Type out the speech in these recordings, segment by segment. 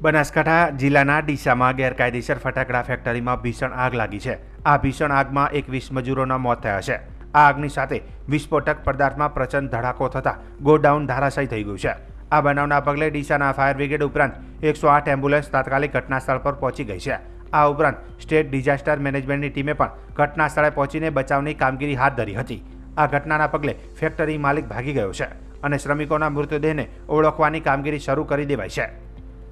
બનાસકાંઠા જિલ્લાના ડીસામાં ગેરકાયદેસર ફટાકડા ફેક્ટરીમાં ભીષણ આગ લાગી છે। આ ભીષણ આગમાં 21 મજૂરોના મોત થયા છે। આ આગની સાથે વિસ્ફોટક પદાર્થમાં પ્રચંડ ધડાકો થતાં ગોડાઉન ધરાશાયી થઈ ગયું છે। આ બનાવના પગલે ડીસાના ફાયર બ્રિગેડ ઉપરાંત 108 એમ્બ્યુલન્સ તાત્કાલિક ઘટનાસ્થળ પર પહોંચી ગઈ છે। આ ઉપરાંત સ્ટેટ ડિઝાસ્ટર મેનેજમેન્ટની ટીમે પણ ઘટનાસ્થળે પહોંચીને બચાવની કામગીરી હાથ ધરી હતી। આ ઘટનાના પગલે ફેક્ટરી માલિક ભાગી ગયો છે અને શ્રમિકોના મૃતદેહને ઓળખવાની કામગીરી શરૂ કરી દેવાઈ છે।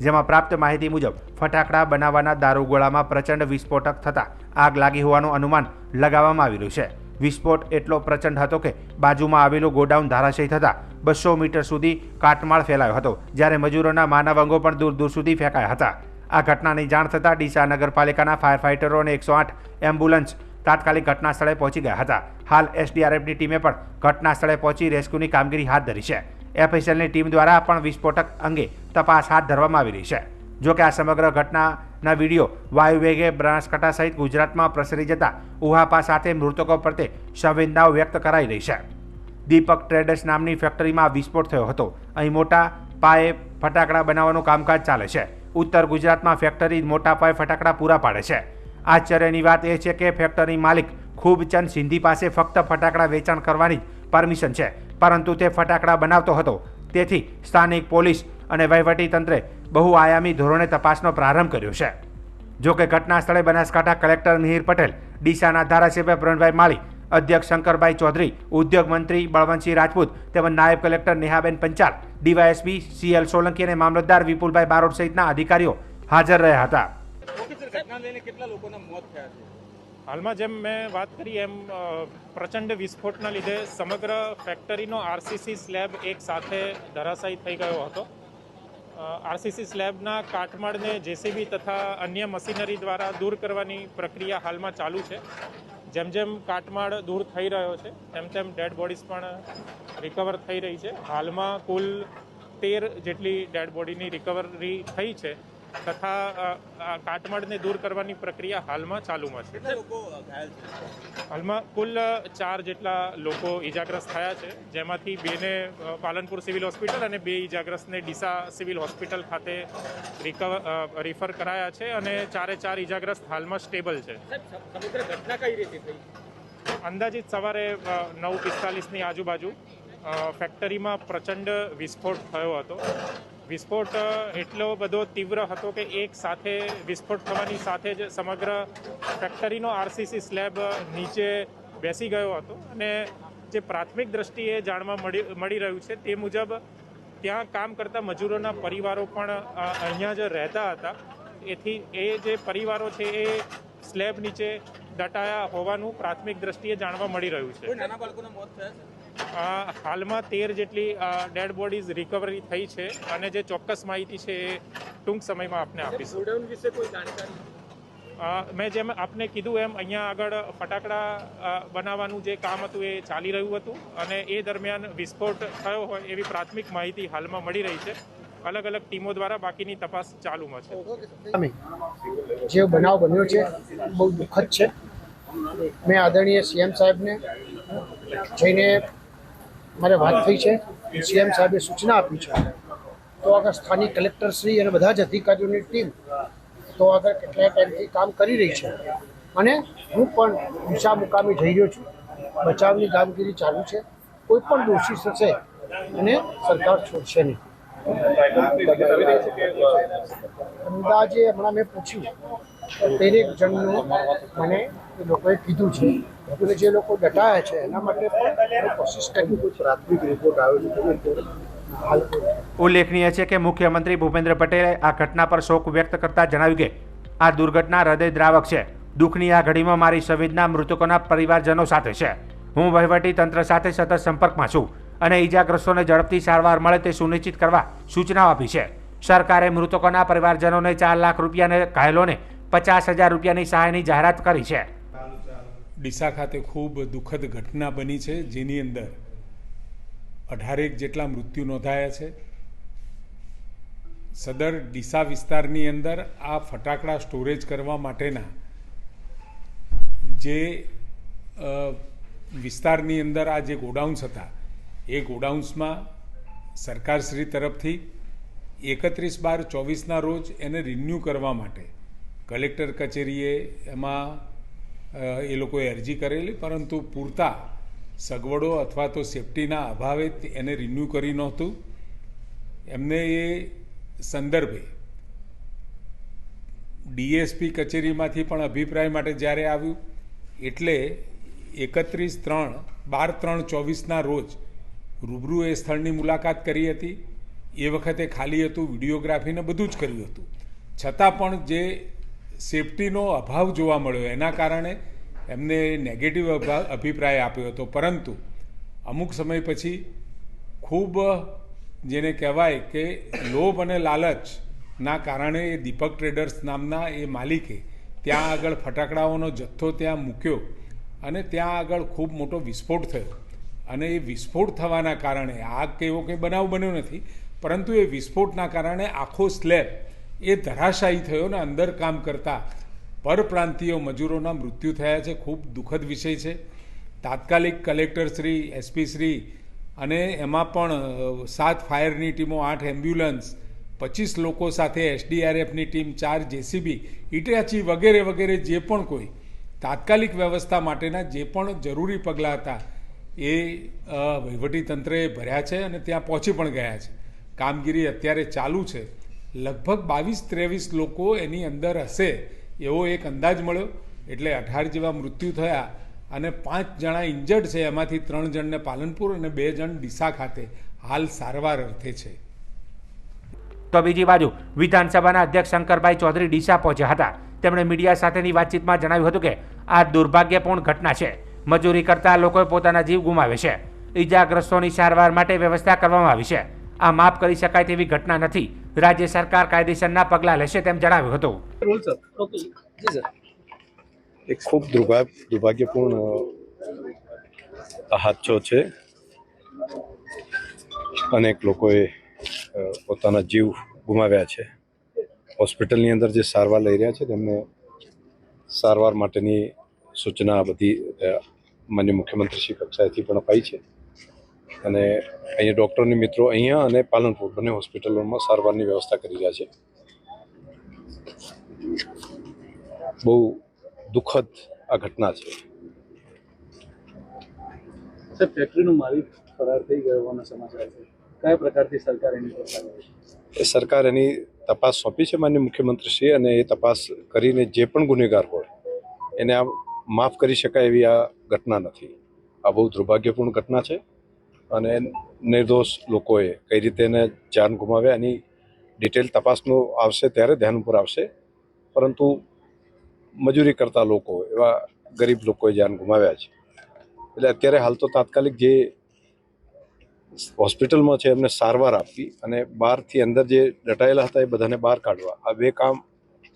જેમાં પ્રાપ્ત માહિતી મુજબ ફટાકડા બનાવવાના દારૂગોળામાં પ્રચંડ વિસ્ફોટક થતાં આગ લાગી હોવાનું અનુમાન લગાવવામાં આવી રહ્યું છે। વિસ્ફોટ એટલો પ્રચંડ હતો કે બાજુમાં આવેલું ગોડાઉન ધરાશાયી થતાં 200 મીટર સુધી કાટમાળ ફેલાયો હતો, જ્યારે મજૂરોના માનવ અંગો પણ દૂર દૂર સુધી ફેંકાયા હતા। આ ઘટનાની જાણ થતાં ડીસા નગરપાલિકાના ફાયર ફાઇટરો અને 108 એમ્બ્યુલન્સ તાત્કાલિક ઘટનાસ્થળે પહોંચી ગયા હતા। હાલ એસડીઆરએફની ટીમે પણ ઘટનાસ્થળે પહોંચી રેસ્ક્યુની કામગીરી હાથ ધરી છે। એફએસએલની ટીમ દ્વારા પણ વિસ્ફોટક અંગે તપાસ હાથ ધરવામાં આવી રહી છે। જોકે આ સમગ્ર ઘટનાના વિડીયો વાયુવેગે બનાસકાંઠા સહિત ગુજરાતમાં પ્રસરી જતા ઉહાપા સાથે મૃતકો પ્રત્યે સંવેદનાઓ વ્યક્ત કરાઈ રહી છે। દીપક ટ્રેડર્સ નામની ફેક્ટરીમાં વિસ્ફોટ થયો હતો। અહીં મોટા પાયે ફટાકડા બનાવવાનું કામકાજ ચાલે છે। ઉત્તર ગુજરાતમાં ફેક્ટરી મોટા પાયે ફટાકડા પૂરા પાડે છે। આશ્ચર્યની વાત એ છે કે ફેક્ટરી માલિક ખૂબચંદ સિંધી પાસે ફક્ત ફટાકડા વેચાણ કરવાની પરમિશન છે, પરંતુ તે ફટાકડા બનાવતો હતો। તેથી સ્થાનિક પોલીસ અને વહીવટી તંત્રે બહુઆયામી ધોરણે તપાસનો પ્રારંભ કર્યો છે। જોકે ઘટના સ્થળે બનાસકાંઠા કલેક્ટર મિહિર પટેલ, ડીસાના ધારાસભ્ય પ્રવીણભાઈ માળી, અધ્યક્ષ શંકરભાઈ ચૌધરી, ઉદ્યોગ મંત્રી બળવંતસિંહ રાજપૂત તેમજ નાયબ કલેક્ટર નેહાબેન પંચાલ, ડીવાયએસપી CL સોલંકી અને મામલતદાર વિપુલભાઈ બારોટ સહિતના અધિકારીઓ હાજર રહ્યા હતા। હાલમાં જેમ મેં વાત કરી એમ પ્રચંડ વિસ્ફોટના લીધે સમગ્ર ફેક્ટરીનો RCC સ્લેબ એક સાથે ધરાશાયી થઈ ગયો હતો। RCC સ્લેબના કાટમાળને JCB તથા અન્ય મશીનરી દ્વારા દૂર કરવાની પ્રક્રિયા હાલમાં ચાલુ છે। જેમ જેમ કાટમાળ દૂર થઈ રહ્યો છે તેમ તેમ ડેડ બોડીઝ પણ રિકવર થઈ રહી છે। હાલમાં કુલ 13 જેટલી ડેડ બોડીની રિકવરી થઈ છે તથા કાટમાળને દૂર કરવાની પ્રક્રિયા હાલમાં ચાલુમાં છે। હાલમાં કુલ 4 જેટલા લોકો ઇજાગ્રસ્ત થયા છે, જેમાંથી 2ને પાલનપુર સિવિલ હોસ્પિટલ અને 2 ઇજાગ્રસ્તને ડીસા સિવિલ હોસ્પિટલ ખાતે રિફર કરાયા છે અને 4 ઇજાગ્રસ્ત હાલમાં સ્ટેબલ છે। અંદાજિત સવારે 9:45ની આજુબાજુ ફેક્ટરીમાં પ્રચંડ વિસ્ફોટ થયો હતો। વિસ્ફોટ એટલો બધો તીવ્ર હતો કે એક સાથે વિસ્ફોટ થવાની સાથે જ સમગ્ર ફેક્ટરીનો RCC સ્લેબ નીચે બેસી ગયો હતો અને જે પ્રાથમિક દ્રષ્ટિએ જાણવા મળી રહ્યું છે તે મુજબ ત્યાં કામ કરતા મજૂરોના પરિવારો પણ અહીંયા જ રહેતા હતા। એથી એ જે પરિવારો છે એ સ્લેબ નીચે દટાયા હોવાનું પ્રાથમિક દ્રષ્ટિએ જાણવા મળી રહ્યું છે। હાલમાં 13 જેટલી ડેડ બોડીઝ રિકવરી થઈ છે અને જે ચોક્કસ માહિતી છે એ ટૂંક સમયમાં આપને આપીશું। ગોડાઉન વિશે કોઈ જાણકારી? મેં જેમ આપને કીધું એમ અહીંયા આગળ ફટાકડા બનાવવાનું જે કામ હતું એ ચાલી રહ્યું હતું અને એ દરમિયાન વિસ્ફોટ થયો હોય એવી પ્રાથમિક માહિતી હાલમાં મળી રહી છે। અલગ અલગ ટીમો દ્વારા બાકીની તપાસ ચાલુમાં છે। જે બનાવ બન્યો છે બહુ દુઃખદ છે। મેં આદરણીય CM સાહેબને જઈને મારે વાત થઈ છે। CM સાહેબે સૂચના આપી છે તો આગળ સ્થાનિક કલેક્ટરશ્રી અને બધા જ અધિકારીઓની ટીમ તો આગળ કેટલાય ટાઈમથી કામ કરી રહી છે અને હું પણ દિશા મુકામે જઈ રહ્યો છું। બચાવની કામગીરી ચાલુ છે। કોઈ પણ દોષી થશે અને સરકાર છોડશે નહીં। અંદાજે હમણાં મેં પૂછ્યું 13 જણનું મને એ લોકોએ કીધું છે અને જે લોકો દટાયા છે એના માટે પણ કોશિશ કરી। પ્રાથમિક રિપોર્ટ આવ્યો છે। ઉલ્લેખનીય છે કે મુખ્યમંત્રી ભૂપેન્દ્ર પટેલે આ ઘટના પર શોક વ્યક્ત કરતા જણાવ્યું કે આ દુર્ઘટના હૃદયદ્રાવક છે। દુઃખની આ ઘડીમાં મારી સંવેદના મૃતકોના પરિવારજનો સાથે છે। હું વહીવટી તંત્ર સાથે સતત સંપર્કમાં છું અને ઇજાગ્રસ્તોને ઝડપથી સારવાર મળે તે સુનિશ્ચિત કરવા સૂચનાઓ આપી છે। સરકારે મૃતકોના પરિવારજનોને 4 લાખ રૂપિયા અને ઘાયલોને 50,000 રૂપિયાની સહાયની જાહેરાત કરી છે। ડીસા ખાતે ખૂબ દુઃખદ ઘટના બની છે, જેની અંદર 18 જેટલા મૃત્યુ નોંધાયા છે। સદર ડીસા વિસ્તારની અંદર આ ફટાકડા સ્ટોરેજ કરવા માટેના જે વિસ્તારની અંદર આ જે ગોડાઉન્સ હતા એ ગોડાઉન્સમાં સરકારશ્રી તરફથી 31/12/24ના રોજ એને રિન્યૂ કરવા માટે કલેક્ટર કચેરીએ એમાં એ લોકોએ અરજી કરેલી, પરંતુ પૂરતા સગવડો અથવા તો સેફટીના અભાવે એને રિન્યૂ કરી નહોતું. એમને એ સંદર્ભે ડીએસપી કચેરીમાંથી પણ અભિપ્રાય માટે જ્યારે આવ્યું એટલે 31/12/24ના રોજ રૂબરૂ એ સ્થળની મુલાકાત કરી હતી. એ વખતે ખાલી હતું, વિડીયોગ્રાફીને બધું જ કર્યું હતું. છતાં પણ જે સેફટીનો અભાવ જોવા મળ્યો એના કારણે એમને નેગેટિવ અભિપ્રાય આપ્યો હતો. પરંતુ અમુક સમય પછી ખૂબ જેને કહેવાય કે લોભ અને લાલચના કારણે એ દીપક ટ્રેડર્સ નામના એ માલિકે ત્યાં આગળ ફટાકડાઓનો જથ્થો ત્યાં મૂક્યો અને ત્યાં આગળ ખૂબ મોટો વિસ્ફોટ થયો. અને એ વિસ્ફોટ થવાના કારણે આગ કે એવો કંઈ બનાવ બન્યો નથી, પરંતુ એ વિસ્ફોટના કારણે આખો સ્લેબ એ ધરાશાયી થયો ને અંદર કામ કરતા પરપ્રાંતીય મજૂરોના મૃત્યુ થયા છે. ખૂબ દુઃખદ વિષય છે. તાત્કાલિક કલેક્ટરશ્રી, એસપીશ્રી અને એમાં પણ 7 ફાયરની ટીમો, 8 એમ્બ્યુલન્સ, 25 લોકો સાથે એસડીઆરએફની ટીમ, 4 જેસીબી, ઇટાચી વગેરે વગેરે જે પણ કોઈ તાત્કાલિક વ્યવસ્થા માટેના જે પણ જરૂરી પગલાં હતા એ વહીવટીતંત્રએ ભર્યા છે અને ત્યાં પહોંચી પણ ગયા છે. કામગીરી અત્યારે ચાલુ છે. લગભગ 22-23 લોકો એની અંદર હશે એવો એક અંદાજ મળ્યો. એટલે 18 જેવા મૃત્યુ થયા અને 5 જણા ઇન્જર્ડ છે. એમાંથી 3 જણને પાલનપુર અને 2 જણ ડીસા ખાતે હાલ સારવાર અર્થે છે. તો બીજી બાજુ વિધાનસભાના અધ્યક્ષ શંકરભાઈ ચૌધરી ડીસા પહોંચ્યા હતા. તેમણે મીડિયા સાથેની વાતચીતમાં જણાવ્યું હતું કે આ દુર્ભાગ્યપૂર્ણ ઘટના છે. મજૂરી કરતા લોકોએ પોતાના જીવ ગુમાવે છે. ઈજાગ્રસ્તોની સારવાર માટે વ્યવસ્થા કરવામાં આવી છે. આ માફ કરી શકાય તેવી ઘટના નથી. રાજ્ય સરકાર કાયદેસરના પગલાં લેશે તેમ જણાવ્યું હતું. એક ખૂબ દુર્ભાગ્યપૂર્ણ હાદસો છે. અનેક લોકોએ પોતાના જીવ ગુમાવ્યા છે. હોસ્પિટલની અંદર જે સારવાર લઈ રહ્યા છે તેમને સારવાર માટેની સૂચના બધી માન્ય મુખ્યમંત્રીશ્રી કક્ષાએથી પણ અપાઈ છે. અને અહીંયા ડૉક્ટરની મિત્રો અહીંયા અને પાલનપુર બંને હોસ્પિટલોમાં સારવારની વ્યવસ્થા કરી રહ્યા છે. બહુ દુઃખદ આ ઘટના છે. સાહેબ, ફેક્ટરીનો માલિક ફરાર થઈ ગયો હોવાના સમાચાર છે. કયા પ્રકારથી સરકાર એની પર સરકાર એની તપાસ સોંપી છે માન્ય મુખ્યમંત્રીશ્રીએ, અને એ તપાસ કરીને જે પણ ગુનેગાર હોય એને આ માફ કરી શકાય એવી આ ઘટના નથી. આ બહુ દુર્ભાગ્યપૂર્ણ ઘટના છે અને નિર્દોષ લોકોએ કઈ રીતે એને જાન ગુમાવ્યા એની ડિટેલ તપાસનું આવશે ત્યારે ધ્યાન ઉપર આવશે. પરંતુ મજૂરી કરતા લોકો, એવા ગરીબ લોકોએ જાન ગુમાવ્યા છે. એટલે અત્યારે હાલ તો તાત્કાલિક જે હોસ્પિટલમાં છે એમને સારવાર આપવી અને બહારથી અંદર જે દટાયેલા હતા એ બધાને બહાર કાઢવા, આ 2 કામ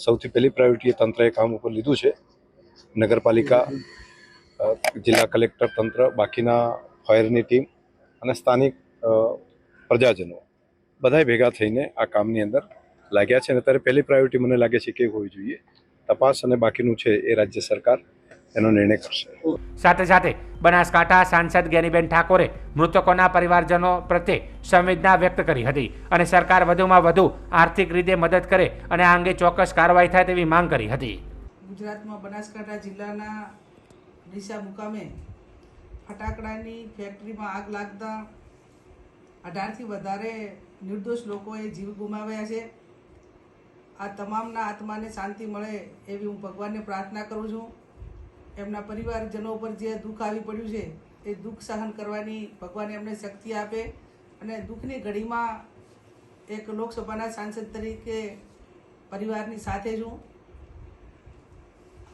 સૌથી પહેલી પ્રાયોરિટી તંત્રએ કામ ઉપર લીધું છે. નગરપાલિકા, જિલ્લા કલેક્ટર તંત્ર, બાકીના ફાયરની ટીમ અને સ્થાનિક પ્રજાજનો બધાએ ભેગા થઈને આ કામની અંદર લાગ્યા છે. અને અત્યારે પહેલી પ્રાયોરિટી મને લાગે છે કે હોવી જોઈએ તપાસ, અને બાકીનું છે એ રાજ્ય સરકાર એનો નિર્ણય કરશે. સાથે સાથે બનાસકાંઠા સાંસદ જ્ઞાનીબેન ઠાકોરે મૃતકોના પરિવારજનો પ્રત્યે સંવેદના વ્યક્ત કરી હતી અને સરકાર વધુમાં વધુ આર્થિક રીતે મદદ કરે અને આ અંગે ચોક્કસ કાર્યવાહી થાય તેવી માંગ કરી હતી. ગુજરાતમાં બનાસકાંઠા જિલ્લાના ડીસા મુકામે ફટાકડાની ફેક્ટરીમાં આગ લાગતા 18થી વધારે નિર્દોષ લોકોએ જીવ ગુમાવ્યા છે. આ તમામના આત્માને શાંતિ મળે એવી હું ભગવાનને પ્રાર્થના કરું છું. એમના પરિવારજનો પર જે દુઃખ આવી પડ્યું છે એ દુઃખ સહન કરવાની ભગવાન એમને શક્તિ આપે અને દુઃખની ઘડીમાં એક લોકસભાના સાંસદ તરીકે પરિવારની સાથે છું.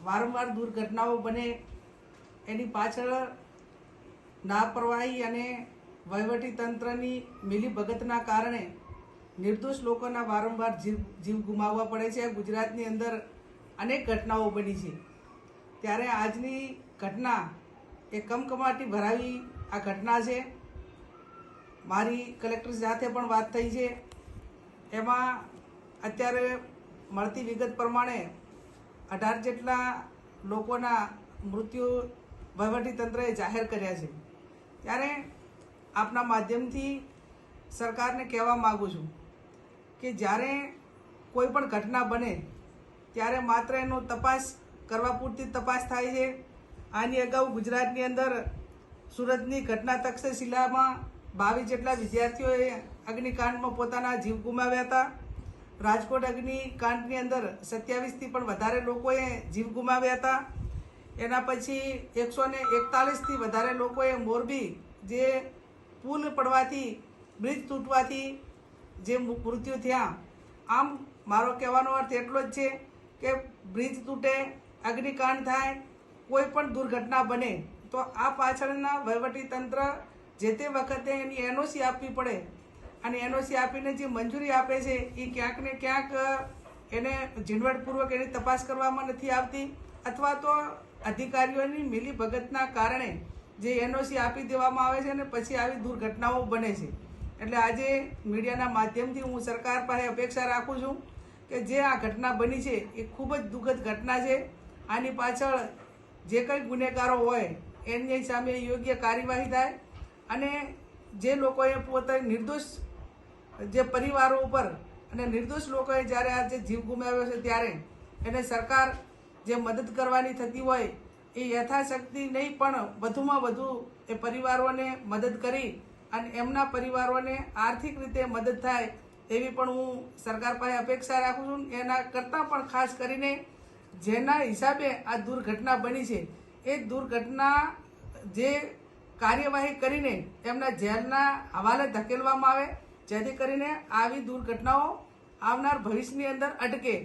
વારંવાર દુર્ઘટનાઓ બને એની પાછળ લાપરવાહી અને વહીવટીતંત્રની મિલીભગતના કારણે નિર્દોષ લોકોના વારંવાર જીવ ગુમાવવા પડે છે. ગુજરાતની અંદર અનેક ઘટનાઓ બની છે, ત્યારે આજની ઘટના એ કમકમાટી ભરાવી આ ઘટના છે. મારી કલેક્ટર સાથે પણ વાત થઈ છે. એમાં અત્યારે મળતી વિગત પ્રમાણે 18 જેટલા લોકોના મૃત્યુ વહીવટીતંત્રએ જાહેર કર્યા છે. ત્યારે આપના માધ્યમથી સરકારને કહેવા માગું છું કે જ્યારે કોઈ પણ ઘટના બને ત્યારે માત્ર એનો તપાસ કરવા પૂરતી તપાસ થાય છે. આની અગાઉ ગુજરાતની અંદર સુરતની ઘટના તક્ષશિલામાં 22 જેટલા વિદ્યાર્થીઓએ અગ્નિકાંડમાં પોતાના જીવ ગુમાવ્યા હતા. રાજકોટ અગ્નિકાંડની અંદર 27થી પણ વધારે લોકોએ જીવ ગુમાવ્યા હતા. એના પછી 141થી વધારે લોકોએ મોરબી જે પુલ પડવાથી બ્રિજ તૂટવાથી જે મૃત્યુ થયા. આમ મારો કહેવાનો અર્થ એટલો જ છે કે બ્રિજ તૂટે, અગ્નિકાંડ થાય, કોઈ પણ દુર્ઘટના બને તો આ પાછળના વહીવટીતંત્ર જે તે વખતે એની એનઓસી આપવી પડે અને એનઓસી આપીને જે મંજૂરી આપે છે એ ક્યાંક ને ક્યાંક એને ઝીણવટપૂર્વક એની તપાસ કરવામાં નથી આવતી, અથવા તો અધિકારીઓની મિલીભગતના કારણે જે એનઓસી આપી દેવામાં આવે છે અને પછી આવી દુર્ઘટનાઓ બને છે. એટલે આજે મીડિયાના માધ્યમથી હું સરકાર પાસે અપેક્ષા રાખું છું કે જે આ ઘટના બની છે એ ખૂબ જ દુઃખદ ઘટના છે. આની પાછળ જે કંઈ ગુનેગારો હોય એની સામે યોગ્ય કાર્યવાહી થાય અને જે લોકોએ પોતે નિર્દોષ જે પરિવારો ઉપર અને નિર્દોષ લોકોએ જ્યારે આ જે જીવ ગુમાવ્યો છે ત્યારે એને સરકાર જે મદદ કરવાની થતી હોય એ યથાશક્તિ નહીં પણ વધુમાં વધુ એ પરિવારોને મદદ કરી અને એમના પરિવારોને આર્થિક રીતે મદદ થાય એવી પણ હું સરકાર પાસે અપેક્ષા રાખું છું. એના કરતાં પણ ખાસ કરીને જેના હિસાબે આ દુર્ઘટના બની છે એ દુર્ઘટના જે કાર્યવાહી કરીને એમના જેલના હવાલે ધકેલવામાં આવે, જેથી કરીને આવી દુર્ઘટનાઓ આવનાર ભવિષ્યની અંદર અટકે.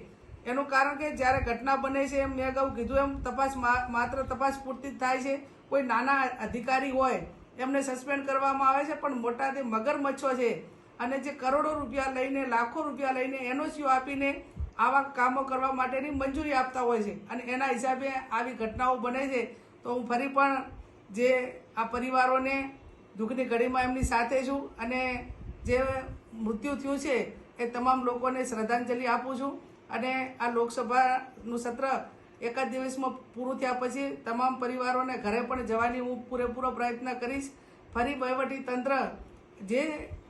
એનું કારણ કે જ્યારે ઘટના બને છે એમ મેં અગાઉ કીધું એમ તપાસ માત્ર તપાસ પૂરતી જ થાય છે. કોઈ નાના અધિકારી હોય એમને સસ્પેન્ડ કરવામાં આવે છે, પણ મોટા જે મગરમચ્છો છે અને જે કરોડો રૂપિયા લઈને, લાખો રૂપિયા લઈને એનઓસીઓ આપીને આવા કામો કરવા માટેની મંજૂરી આપતા હોય છે અને એના હિસાબે આવી ઘટનાઓ બને છે. તો હું ફરી પણ જે આ પરિવારોને દુઃખની ઘડીમાં એમની સાથે છું અને જે મૃત્યુ થયું છે એ તમામ લોકોને શ્રદ્ધાંજલિ આપું છું અને આ લોકસભાનું સત્ર એકાદ દિવસમાં પૂરું થયા પછી તમામ પરિવારોને ઘરે પણ જવાની હું પૂરેપૂરો પ્રયત્ન કરીશ. ફરી વહીવટી તંત્ર જે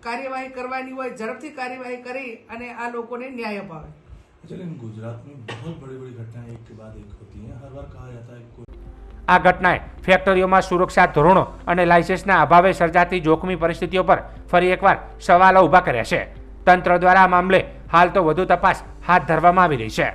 कार्यवाही करवानी हो झड़प कार्यवाही करी અને આ લોકોને न्याय અપાવે. लेकिन गुजरात में बहुत बड़ी बड़ी घटनाएं एक के बाद एक होती हैं. हर बार कहा जाता है कोई આ ઘટનાએ ફેક્ટરીઓમાં સુરક્ષા ધોરણો અને લાયસન્સના અભાવે સર્જાતી જોખમી પરિસ્થિતિઓ પર ફરી એકવાર સવાલો ઊભા કર્યા છે. તંત્ર દ્વારા આ મામલે હાલ તો વધુ તપાસ હાથ ધરવામાં આવી રહી છે.